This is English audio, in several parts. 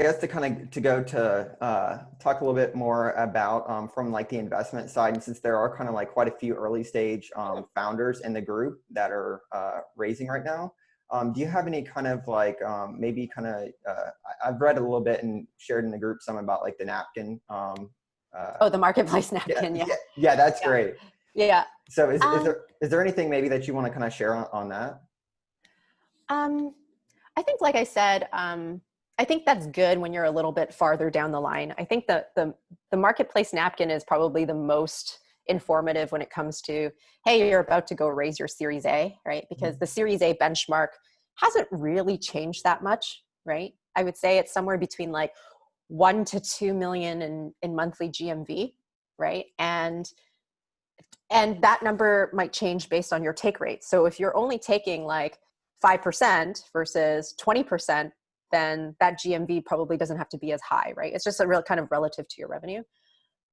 guess to kind of to go to talk a little bit more about from like the investment side, and since there are kind of like quite a few early stage founders in the group that are raising right now, do you have any kind of like maybe kind of I've read a little bit and shared in the group some about like the napkin. Oh, the marketplace napkin. Yeah, that's Yeah. great. Yeah. So is there anything maybe that you want to kind of share on that? I think, like I said, I think that's good when you're a little bit farther down the line. I think that the marketplace napkin is probably the most informative when it comes to, hey, you're about to go raise your Series A, right? Because the Series A benchmark hasn't really changed that much, right? I would say it's somewhere between like 1 to 2 million in monthly GMV, right? And that number might change based on your take rate. So if you're only taking like 5% versus 20%, then that GMV probably doesn't have to be as high, right? It's just a real kind of relative to your revenue.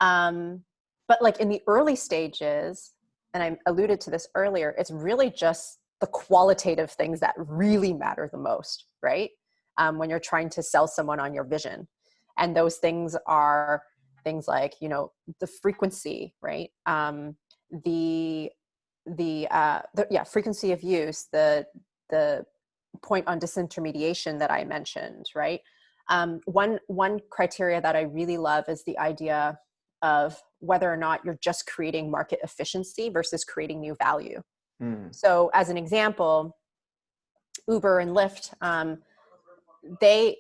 But like in the early stages, and I alluded to this earlier, it's really just the qualitative things that really matter the most, right? When you're trying to sell someone on your vision. And those things are things like, you know, the frequency, right? The frequency of use, the point on disintermediation that I mentioned, right? One criteria that I really love is the idea of whether or not you're just creating market efficiency versus creating new value. So as an example, Uber and Lyft, they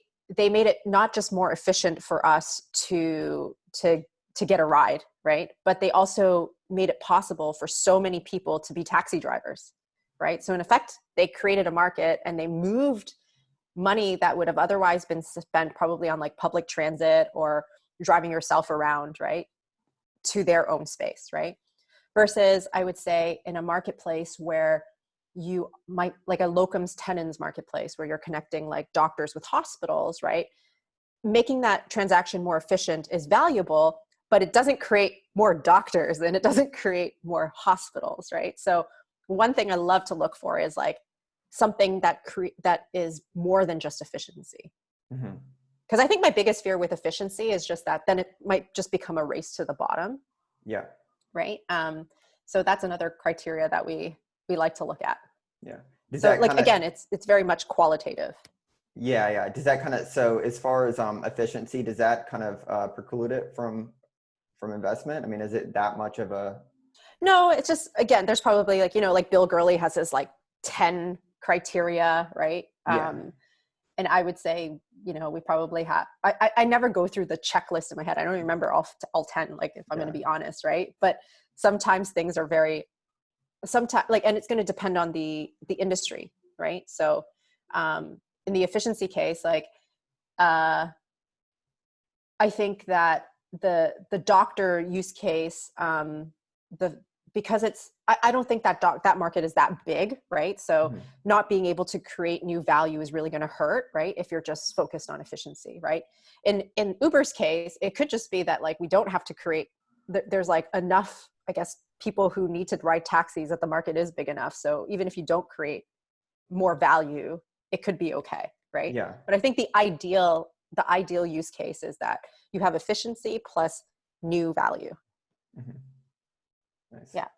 made it not just more efficient for us to get a ride, right? But they also made it possible for so many people to be taxi drivers, right? So in effect, they created a market and they moved money that would have otherwise been spent probably on like public transit or driving yourself around, right, to their own space, right? Versus I would say in a marketplace where you might, like a locums tenens marketplace where you're connecting like doctors with hospitals, right? Making that transaction more efficient is valuable, but it doesn't create more doctors and it doesn't create more hospitals, right? So one thing I love to look for is like something that is more than just efficiency. Because I think my biggest fear with efficiency is just that then it might just become a race to the bottom. Yeah. Right. So that's another criteria that we like to look at. Yeah. So like, again, it's very much qualitative. Yeah. Does that kind of, so as far as efficiency, does that kind of preclude it from investment? I mean, is it that much of a? No, it's just, again, there's probably like, you know, like Bill Gurley has his like 10 criteria, right? Yeah. And I would say, you know, we probably have, I never go through the checklist in my head. I don't remember all 10, like if I'm going to be honest, right? But sometimes things are sometimes like, and it's going to depend on the industry, right? So in the efficiency case, like I think that the doctor use case, because it's, I don't think that market is that big, right? So not being able to create new value is really going to hurt, right? If you're just focused on efficiency, right? In Uber's case, it could just be that like, we don't have to create, there's like enough, I guess, people who need to ride taxis that the market is big enough. So even if you don't create more value, it could be okay, right? Yeah. But I think the ideal use case is that you have efficiency plus new value. Nice. Yeah.